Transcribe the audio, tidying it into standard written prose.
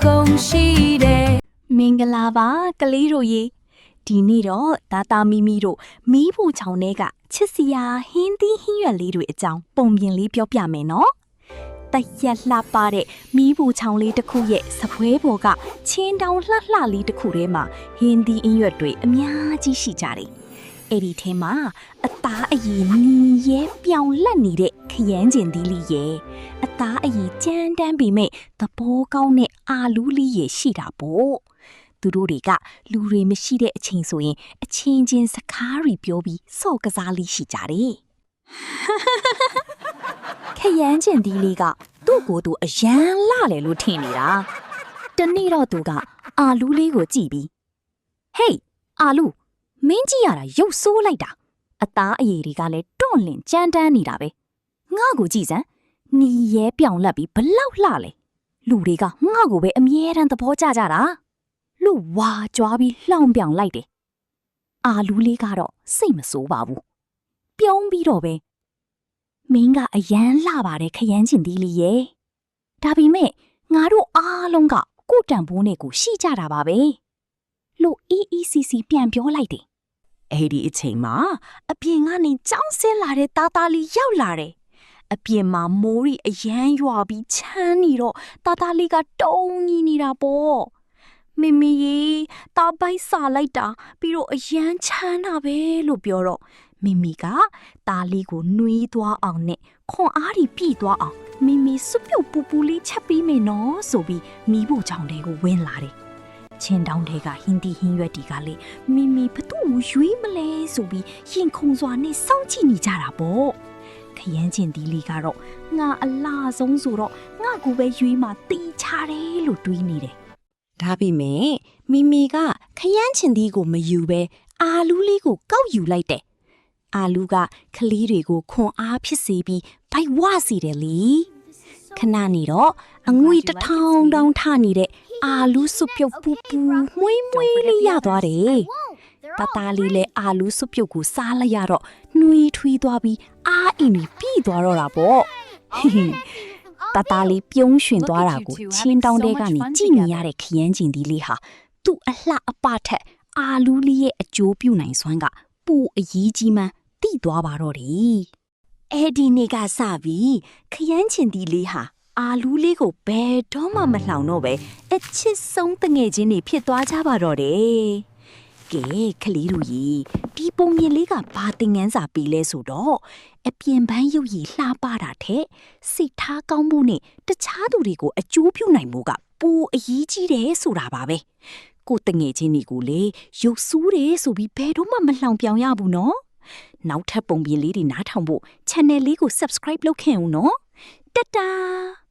ကုန်ရှိတယ် မင်္ဂလာပါကလေးတို့ရေဒီနေ့တော့ဒါတာမီမီတို့မီးဖို့ချောင်းထဲကချစ်စရာဟင်းသီးဟင်းရွက်လေးတွေအကြောင်းပုံပြင်လေးပြောပြမယ်နော်တရက်လှပတဲ့မီးဖို့ချောင်းလေးတစ်ခုရဲ့စပွဲပေါ်ကချင်းတောင်လှလှလေးတစ်ခုထဲမှာဟင်းသီးဟင်းရွက်တွေအများကြီးရှိကြတယ်အဲ့ဒီထဲမှာအသားအရည်နီရဲပြောင်လက်နေတဲ့ခရမ်းကျင်သီးလေးရဲ့အသားအရည်ကြမ်းတမ်းပေမဲ့သဘောကောင်းတဲ့အာလူးလေးရဲ့ရှိတာပေါ့သူတို့တွေကလူတွေမရှိတဲ့အချိန်ဆိုရင်အချင်းချင်းစကားတွေပြောပြီးစော့ကစားလေးရှိကြတယ်ခရမ်းကျင်သီးလေးကသူ့ကိုယ်သူအရန်လှတယ်လို့ထင်နေတာတနေ့တော့သူကအာလူးလေးကိုကြည့်ပြီးဟေးအာလူးမင်းကြည့်ရတာရုပ်ဆိုးလိုက်တာအသားအရည်တွေကလည်းတွန့်လင့်ကြမ်းတမ်းနေတာပဲငါ့ကိုကြည့်စမ်းနီရဲပြောင်လက်ပြီးဘလောက်လှလဲလူတွေကငါ့ကိုပဲအမြဲတမ်းသဘောကျကြတာလူဝါကြွားပြီးလှောင်ပြောင်လိုက်တယ်အာလူးလေးကတော့စိတ်မဆိုးပါဘူးပြုံးပြီးတော့ပဲမင်းကအရန်လှပါတယ်ခရမ်းကျင်သီးလေးရဲ့ဒါပေမဲ့ငါတို့အားလုံးကကိုတန်ဖိုးနဲ့ကိုရှိကြတာပါပဲလို့EECC ပြန်ပြောလိုက်တယ်အဲ့ဒီအချိန်မှာအပြင်ကနေကြောင်းဆင်းလာတဲ့တာတာလေးရောက်လာတယ်အပြင်မှာမိုးရီအရန်ရွာပြီးချမ်းနေတော့တာတာလေးကတုံးကြီးနေတာပေါ့မမီရေတာပိုက်စာလိုက်တာပြီးတော့အရန်ချမ်းတာပဲလို့ပြောတော့မမီကတာလေးကိုနှွေးသွားအောင်နဲ့ခွန်အားတွေပြည့်သွားအောင်မမီစွပြုတ်ပူပူလေးချက်ပြီးမယ်နော်ဆိုပြီးမီးဖို့ချောင်းတွေကိုဝင်လာတယ်ချင်းတောင်းတွေကဟင်းတီဟင်းရွက်တီကလေမီမီဘသူ့ကိုရွေးမလဲဆိုပြီးရင်ခုန်စွာနဲ့စောင့်ကြည့်နေကြတာပေါ့ခရမ်းကျင်သီးလေးကတော့ငါအလားဆုံးဆိုတော့ငါကိုပဲရွေးမှတီးချတယ်လို့တွေးနေတယ်ဒါပေမဲ့မီမီကခရမ်းကျင်သီးကိုမယူပဲအာလူးလေးကိုကောက်ယူလိုက်တယ်အာလူးကကလေးတွေကိုခွန်အားဖြစ်စေပြီးဗိုက်ဝစီတယ်လေခဏနေတော့အငွေတစ်ထောင်တောင်ထနေတဲ့အာလူးစုပ်ပြုတ်ပူပူမွေးမွေးလေးရသွားတယ်တတားလေးလည်းအာလူးစုပ်ပြုတ်ကိုစားလိုက်ရတော့နှွေးထွေးသွားပြီးအာအင်းကြီးပြီးသွားတော့တာပေါ့တတားလေးပြုံးရွှင်သွားတာကိုချင်းတောင်းတဲကနေကြည့်နေရတဲ့ခရမ်းကျင်သီးလေးဟာသူ့အလှအပထက်အာလူးလေးရဲ့အကျိုးပြုနိုင်စွမ်းကပိုအရေးကြီးမှန်းသိသွားပါတော့တယ်အဲ့ဒီနေ့ကစပြီးခရမ်းကျင်သီးလေးဟာအာလူးလေးကိုဘယ်တော့မှမလှောင်တော့ပဲအချစ်ဆုံးတငယ်ချင်းတွေဖြစ်သွားကြပါတော့တယ်။ကဲခလေးတို့ကြီးဒီပုံမြင်လေးကဘာသင်ငန်းစာပေးလဲဆိုတော့အပြင်ပန်းရုပ်ရည်လှပတာတဲ့စိတ်ထားကောင်းမှုနဲ့တခြားသူတွေကိုအကျိုးပြုနိုင်မှုကပိုအရေးကြီးတယ်ဆိုတာပါပဲ။ကိုတငယ်ချင်းတွေကိုလေရုပ်ဆိုးတယ်ဆိုပြီးဘယ်တော့မှမလှောင်ပြောင်ရဘူးနော်။နောက်ထပ်ပုံပြင်လေးတွေနားထောင်ဖို့ channel လေးကို subscribe လုပ်ခဲ့အောင်နော်။တတား